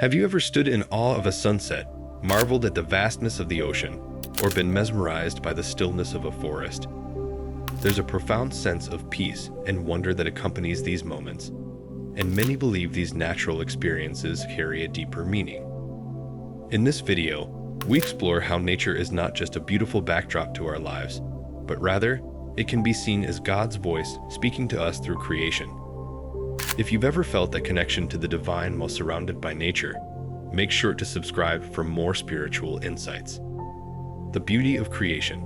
Have you ever stood in awe of a sunset, marveled at the vastness of the ocean, or been mesmerized by the stillness of a forest? There's a profound sense of peace and wonder that accompanies these moments, and many believe these natural experiences carry a deeper meaning. In this video, we explore how nature is not just a beautiful backdrop to our lives, but rather, it can be seen as God's voice speaking to us through creation. If you've ever felt that connection to the divine while surrounded by nature, make sure to subscribe for more spiritual insights. The beauty of creation.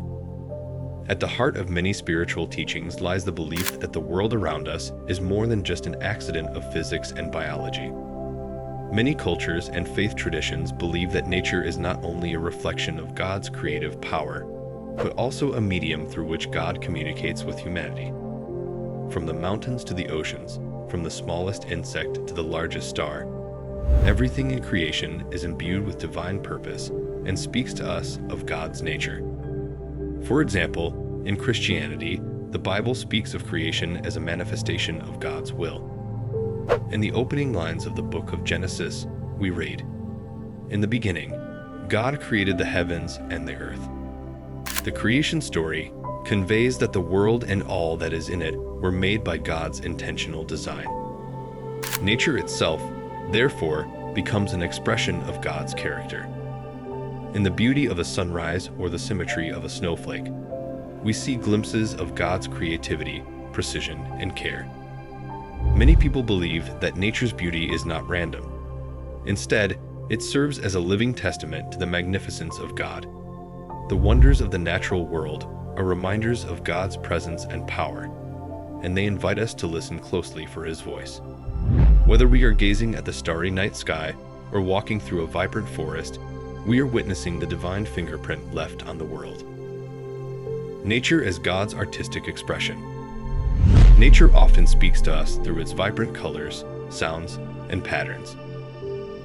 At the heart of many spiritual teachings lies the belief that the world around us is more than just an accident of physics and biology. Many cultures and faith traditions believe that nature is not only a reflection of God's creative power, but also a medium through which God communicates with humanity. From the mountains to the oceans, from the smallest insect to the largest star, everything in creation is imbued with divine purpose and speaks to us of God's nature. For example, in Christianity, the Bible speaks of creation as a manifestation of God's will. In the opening lines of the book of Genesis, we read, "In the beginning, God created the heavens and the earth." The creation story conveys that the world and all that is in it were made by God's intentional design. Nature itself, therefore, becomes an expression of God's character. In the beauty of a sunrise or the symmetry of a snowflake, we see glimpses of God's creativity, precision, and care. Many people believe that nature's beauty is not random. Instead, it serves as a living testament to the magnificence of God. The wonders of the natural world are reminders of God's presence and power, and they invite us to listen closely for His voice. Whether we are gazing at the starry night sky or walking through a vibrant forest, we are witnessing the divine fingerprint left on the world. Nature as God's artistic expression. Nature often speaks to us through its vibrant colors, sounds, and patterns.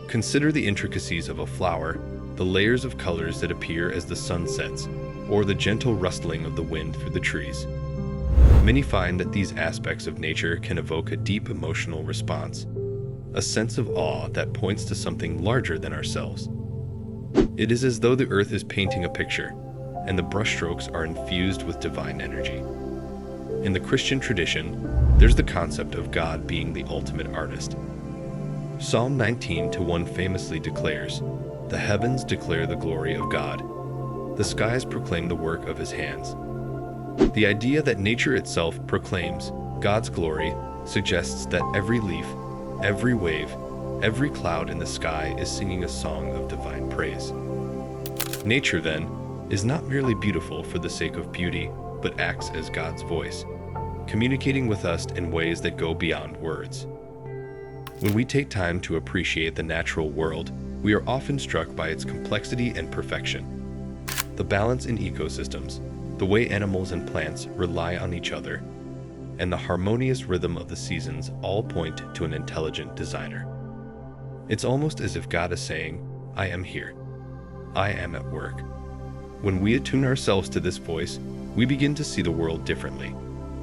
Consider the intricacies of a flower, the layers of colors that appear as the sun sets, or the gentle rustling of the wind through the trees. Many find that these aspects of nature can evoke a deep emotional response, a sense of awe that points to something larger than ourselves. It is as though the earth is painting a picture, and the brushstrokes are infused with divine energy. In the Christian tradition, there's the concept of God being the ultimate artist. Psalm 19:1 famously declares, "The heavens declare the glory of God. The skies proclaim the work of His hands." The idea that nature itself proclaims God's glory suggests that every leaf, every wave, every cloud in the sky is singing a song of divine praise. Nature, then, is not merely beautiful for the sake of beauty, but acts as God's voice, communicating with us in ways that go beyond words. When we take time to appreciate the natural world, we are often struck by its complexity and perfection. The balance in ecosystems, the way animals and plants rely on each other, and the harmonious rhythm of the seasons all point to an intelligent designer. It's almost as if God is saying, "I am here. I am at work." When we attune ourselves to this voice, we begin to see the world differently,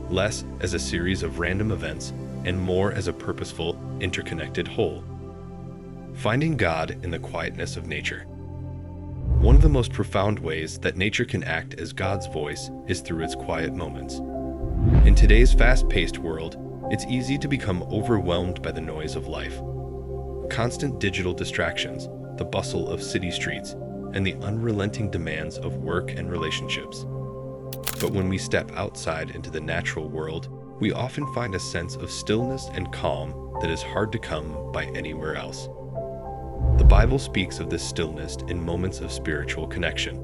less as a series of random events and more as a purposeful, interconnected whole. Finding God in the quietness of nature. One of the most profound ways that nature can act as God's voice is through its quiet moments. In today's fast-paced world, it's easy to become overwhelmed by the noise of life. Constant digital distractions, the bustle of city streets, and the unrelenting demands of work and relationships. But when we step outside into the natural world, we often find a sense of stillness and calm that is hard to come by anywhere else. The Bible speaks of this stillness in moments of spiritual connection.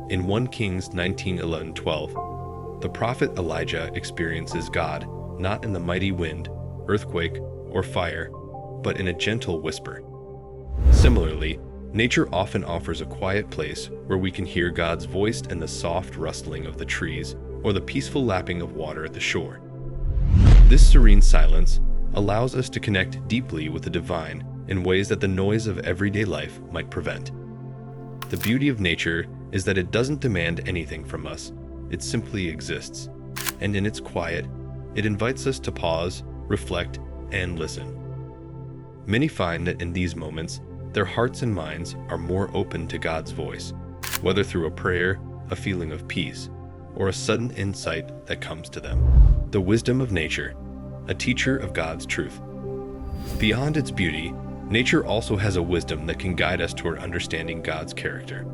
In 1 Kings 19:11-12, the prophet Elijah experiences God not in the mighty wind, earthquake, or fire, but in a gentle whisper. Similarly, nature often offers a quiet place where we can hear God's voice in the soft rustling of the trees or the peaceful lapping of water at the shore. This serene silence allows us to connect deeply with the divine in ways that the noise of everyday life might prevent. The beauty of nature is that it doesn't demand anything from us, it simply exists, and in its quiet, it invites us to pause, reflect, and listen. Many find that in these moments, their hearts and minds are more open to God's voice, whether through a prayer, a feeling of peace, or a sudden insight that comes to them. The wisdom of nature, a teacher of God's truth. Beyond its beauty, nature also has a wisdom that can guide us toward understanding God's character.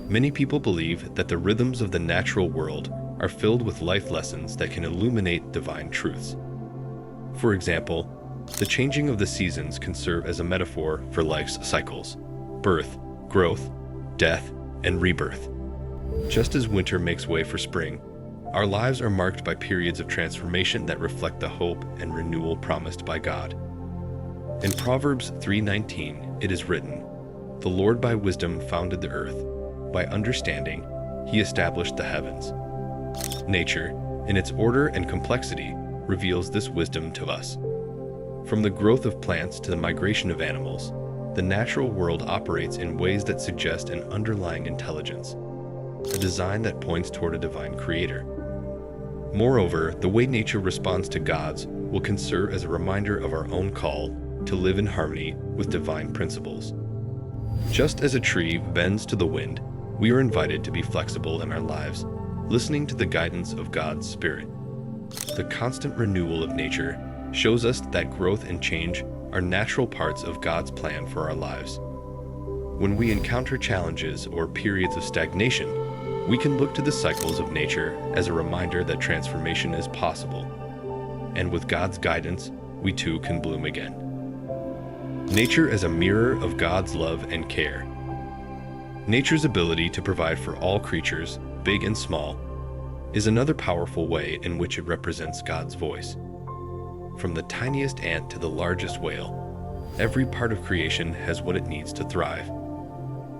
Many people believe that the rhythms of the natural world are filled with life lessons that can illuminate divine truths. For example, the changing of the seasons can serve as a metaphor for life's cycles: birth, growth, death, and rebirth. Just as winter makes way for spring, our lives are marked by periods of transformation that reflect the hope and renewal promised by God. In Proverbs 3:19, it is written, "The Lord by wisdom founded the earth. By understanding, he established the heavens." Nature, in its order and complexity, reveals this wisdom to us. From the growth of plants to the migration of animals, the natural world operates in ways that suggest an underlying intelligence, a design that points toward a divine creator. Moreover, the way nature responds to God's will can serve as a reminder of our own call to live in harmony with divine principles. Just as a tree bends to the wind, we are invited to be flexible in our lives, listening to the guidance of God's Spirit. The constant renewal of nature shows us that growth and change are natural parts of God's plan for our lives. When we encounter challenges or periods of stagnation, we can look to the cycles of nature as a reminder that transformation is possible. And with God's guidance, we too can bloom again. Nature as a mirror of God's love and care. Nature's ability to provide for all creatures, big and small, is another powerful way in which it represents God's voice. From the tiniest ant to the largest whale, every part of creation has what it needs to thrive.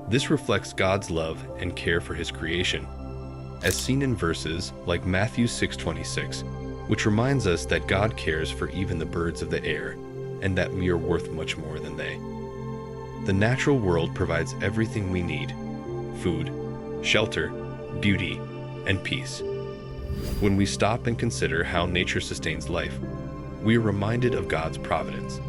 This reflects God's love and care for his creation, as seen in verses like Matthew 6:26, which reminds us that God cares for even the birds of the air, and that we are worth much more than they. The natural world provides everything we need: food, shelter, beauty, and peace. When we stop and consider how nature sustains life, we are reminded of God's providence.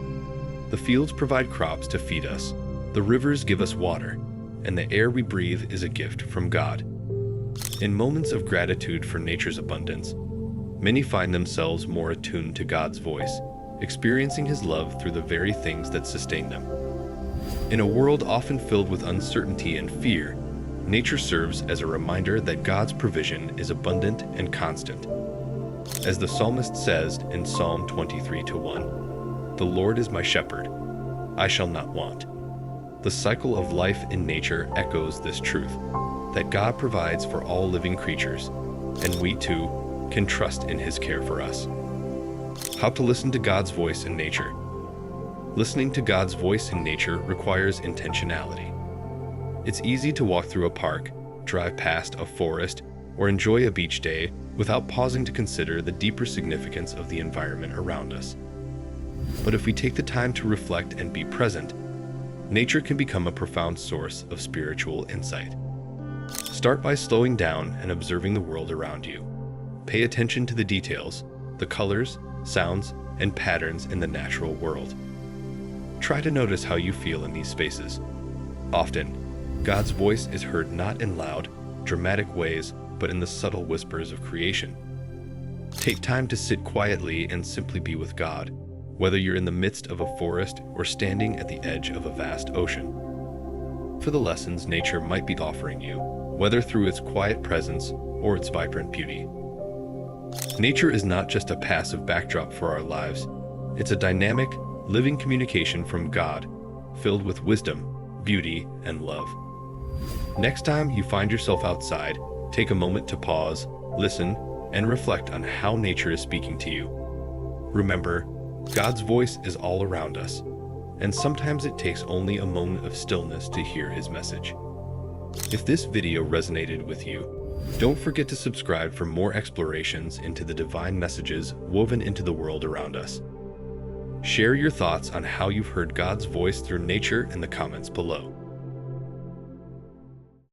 The fields provide crops to feed us, the rivers give us water, and the air we breathe is a gift from God. In moments of gratitude for nature's abundance, many find themselves more attuned to God's voice, experiencing his love through the very things that sustain them. In a world often filled with uncertainty and fear, nature serves as a reminder that God's provision is abundant and constant. As the psalmist says in Psalm 23:1, "The Lord is my shepherd, I shall not want." The cycle of life in nature echoes this truth, that God provides for all living creatures, and we too can trust in his care for us. How to listen to God's voice in nature. Listening to God's voice in nature requires intentionality. It's easy to walk through a park, drive past a forest, or enjoy a beach day without pausing to consider the deeper significance of the environment around us. But if we take the time to reflect and be present, nature can become a profound source of spiritual insight. Start by slowing down and observing the world around you. Pay attention to the details, the colors, sounds, and patterns in the natural world. Try to notice how you feel in these spaces. Often, God's voice is heard not in loud, dramatic ways, but in the subtle whispers of creation. Take time to sit quietly and simply be with God, whether you're in the midst of a forest or standing at the edge of a vast ocean. For the lessons nature might be offering you, whether through its quiet presence or its vibrant beauty. Nature is not just a passive backdrop for our lives. It's a dynamic, living communication from God, filled with wisdom, beauty, and love. Next time you find yourself outside, take a moment to pause, listen, and reflect on how nature is speaking to you. Remember, God's voice is all around us, and sometimes it takes only a moment of stillness to hear his message. If this video resonated with you, don't forget to subscribe for more explorations into the divine messages woven into the world around us. Share your thoughts on how you've heard God's voice through nature in the comments below.